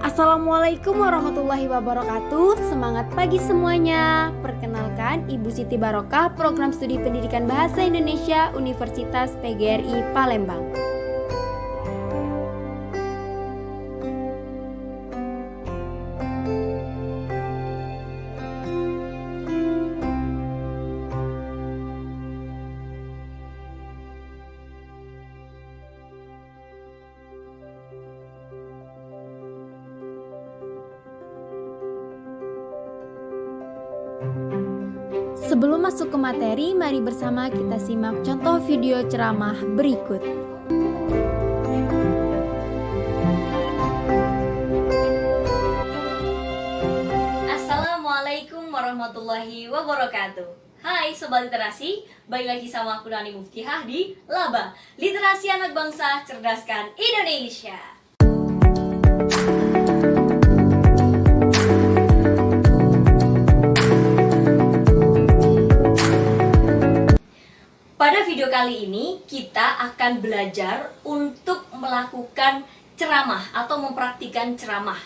Assalamualaikum warahmatullahi wabarakatuh. Semangat pagi semuanya. Perkenalkan, Ibu Siti Barokah, Program Studi Pendidikan Bahasa Indonesia Universitas PGRI Palembang. Sebelum masuk ke materi, mari bersama kita simak contoh video ceramah berikut. Assalamualaikum warahmatullahi wabarakatuh. Hai Sobat Literasi, balik lagi sama aku Nani Muftihah di Laba, Literasi Anak Bangsa Cerdaskan Indonesia. Pada video kali ini kita akan belajar untuk melakukan ceramah atau mempraktikkan ceramah.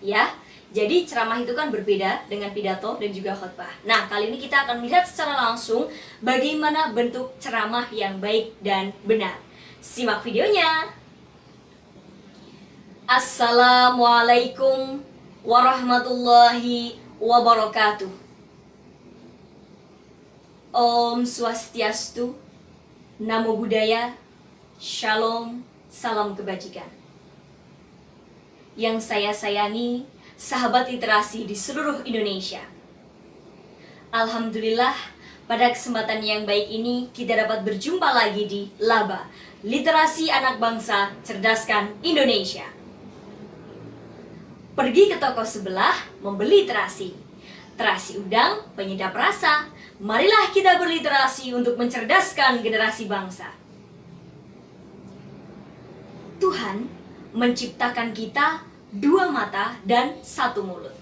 Ya, jadi ceramah itu kan berbeda dengan pidato dan juga khotbah. Nah, kali ini kita akan melihat secara langsung bagaimana bentuk ceramah yang baik dan benar. Simak videonya. Assalamualaikum warahmatullahi wabarakatuh. Om Swastiastu, Namo Buddhaya, Shalom, Salam Kebajikan. Yang saya sayangi, sahabat literasi di seluruh Indonesia. Alhamdulillah, pada kesempatan yang baik ini kita dapat berjumpa lagi di Laba, Literasi Anak Bangsa Cerdaskan Indonesia. Pergi ke toko sebelah, membeli terasi. Terasi udang, penyedap rasa. Marilah kita berliterasi untuk mencerdaskan generasi bangsa. Tuhan menciptakan kita dua mata dan satu mulut.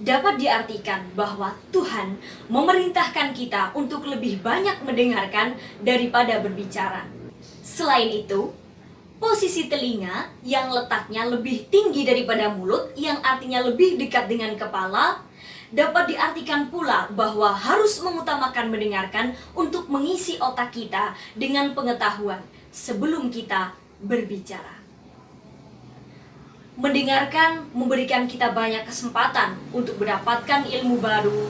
Dapat diartikan bahwa Tuhan memerintahkan kita untuk lebih banyak mendengarkan daripada berbicara. Selain itu, posisi telinga yang letaknya lebih tinggi daripada mulut, yang artinya lebih dekat dengan kepala, dapat diartikan pula bahwa harus mengutamakan mendengarkan untuk mengisi otak kita dengan pengetahuan sebelum kita berbicara. Mendengarkan memberikan kita banyak kesempatan untuk mendapatkan ilmu baru,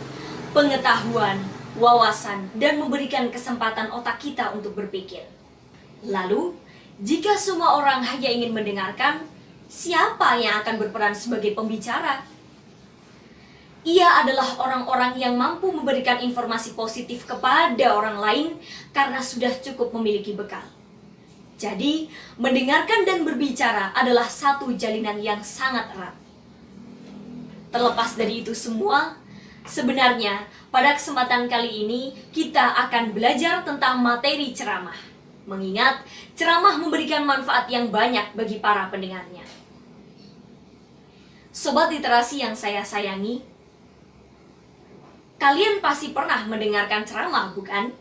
pengetahuan, wawasan, dan memberikan kesempatan otak kita untuk berpikir. Lalu, jika semua orang hanya ingin mendengarkan, siapa yang akan berperan sebagai pembicara? Ia adalah orang-orang yang mampu memberikan informasi positif kepada orang lain karena sudah cukup memiliki bekal. Jadi, mendengarkan dan berbicara adalah satu jalinan yang sangat erat. Terlepas dari itu semua, sebenarnya pada kesempatan kali ini kita akan belajar tentang materi ceramah. Mengingat ceramah memberikan manfaat yang banyak bagi para pendengarnya. Sobat literasi yang saya sayangi, kalian pasti pernah mendengarkan ceramah, bukan?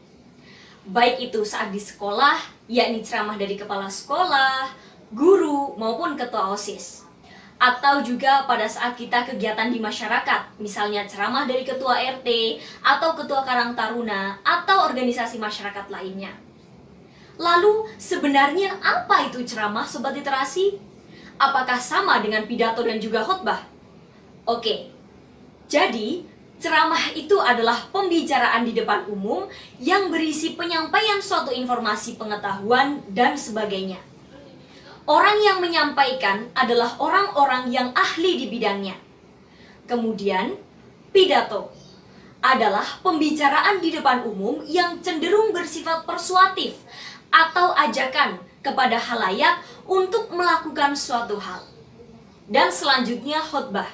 Baik itu saat di sekolah, yakni ceramah dari kepala sekolah, guru, maupun ketua OSIS. Atau juga pada saat kita kegiatan di masyarakat, misalnya ceramah dari ketua RT, atau ketua Karang Taruna, atau organisasi masyarakat lainnya. Lalu, sebenarnya apa itu ceramah, Sobat Literasi? Apakah sama dengan pidato dan juga khotbah? Oke, jadi ceramah itu adalah pembicaraan di depan umum yang berisi penyampaian suatu informasi pengetahuan dan sebagainya. Orang yang menyampaikan adalah orang-orang yang ahli di bidangnya. Kemudian, pidato adalah pembicaraan di depan umum yang cenderung bersifat persuasif atau ajakan kepada khalayak untuk melakukan suatu hal. Dan selanjutnya khotbah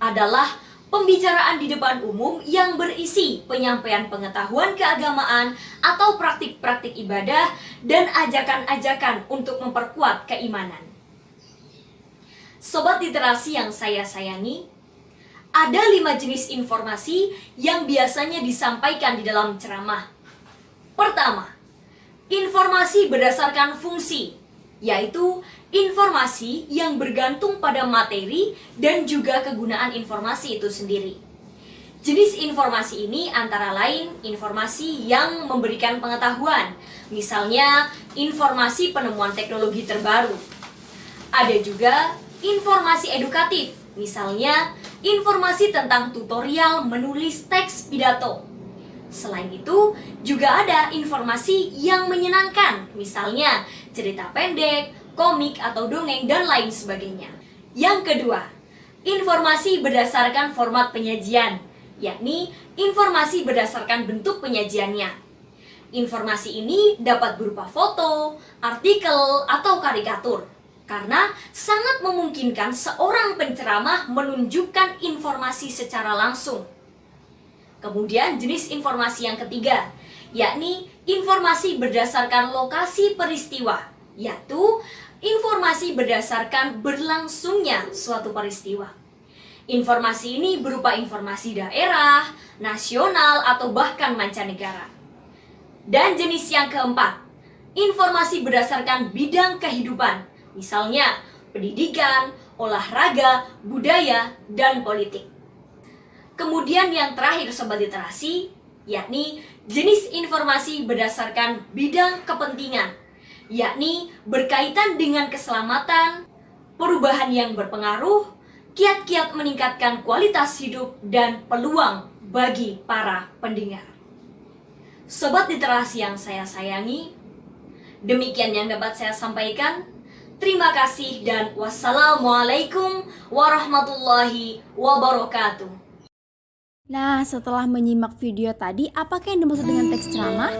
adalah pembicaraan di depan umum yang berisi penyampaian pengetahuan keagamaan atau praktik-praktik ibadah dan ajakan-ajakan untuk memperkuat keimanan. Sobat literasi yang saya sayangi, ada 5 jenis informasi yang biasanya disampaikan di dalam ceramah. Pertama, informasi berdasarkan fungsi. yaitu informasi yang bergantung pada materi dan juga kegunaan informasi itu sendiri. Jenis informasi ini antara lain informasi yang memberikan pengetahuan, misalnya informasi penemuan teknologi terbaru. Ada juga informasi edukatif, misalnya informasi tentang tutorial menulis teks pidato. Selain itu, juga ada informasi yang menyenangkan, misalnya cerita pendek, komik atau dongeng, dan lain sebagainya. Yang kedua, informasi berdasarkan format penyajian, yakni informasi berdasarkan bentuk penyajiannya. Informasi ini dapat berupa foto, artikel, atau karikatur, karena sangat memungkinkan seorang penceramah menunjukkan informasi secara langsung. Kemudian jenis informasi yang ketiga, yakni informasi berdasarkan lokasi peristiwa, yaitu informasi berdasarkan berlangsungnya suatu peristiwa. Informasi ini berupa informasi daerah, nasional, atau bahkan mancanegara. Dan jenis yang keempat, informasi berdasarkan bidang kehidupan, misalnya pendidikan, olahraga, budaya, dan politik. Kemudian yang terakhir Sobat Literasi, yakni jenis informasi berdasarkan bidang kepentingan, yakni berkaitan dengan keselamatan, perubahan yang berpengaruh, kiat-kiat meningkatkan kualitas hidup, dan peluang bagi para pendengar. Sobat Literasi yang saya sayangi, demikian yang dapat saya sampaikan. Terima kasih dan wassalamualaikum warahmatullahi wabarakatuh. Nah, setelah menyimak video tadi, apakah yang dimaksud dengan teks ceramah?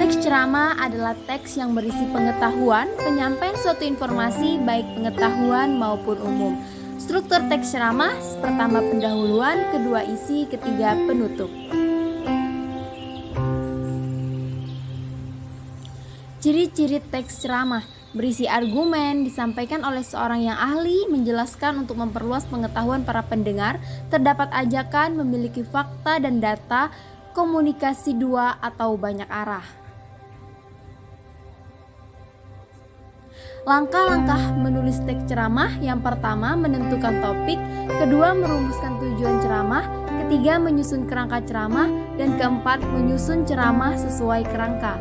Teks ceramah adalah teks yang berisi pengetahuan, penyampaian suatu informasi baik pengetahuan maupun umum. Struktur teks ceramah, pertama pendahuluan, kedua isi, ketiga penutup. Ciri-ciri teks ceramah berisi argumen, disampaikan oleh seorang yang ahli, menjelaskan untuk memperluas pengetahuan para pendengar, terdapat ajakan, memiliki fakta dan data, komunikasi dua atau banyak arah. Langkah-langkah menulis teks ceramah, yang pertama menentukan topik, kedua merumuskan tujuan ceramah, ketiga menyusun kerangka ceramah, dan keempat menyusun ceramah sesuai kerangka.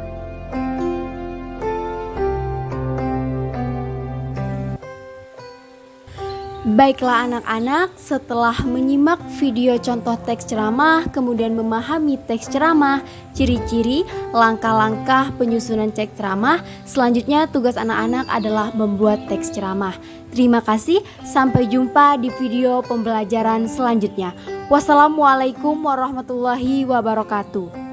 Baiklah anak-anak, setelah menyimak video contoh teks ceramah, kemudian memahami teks ceramah, ciri-ciri, langkah-langkah penyusunan teks ceramah, selanjutnya tugas anak-anak adalah membuat teks ceramah. Terima kasih, sampai jumpa di video pembelajaran selanjutnya. Wassalamualaikum warahmatullahi wabarakatuh.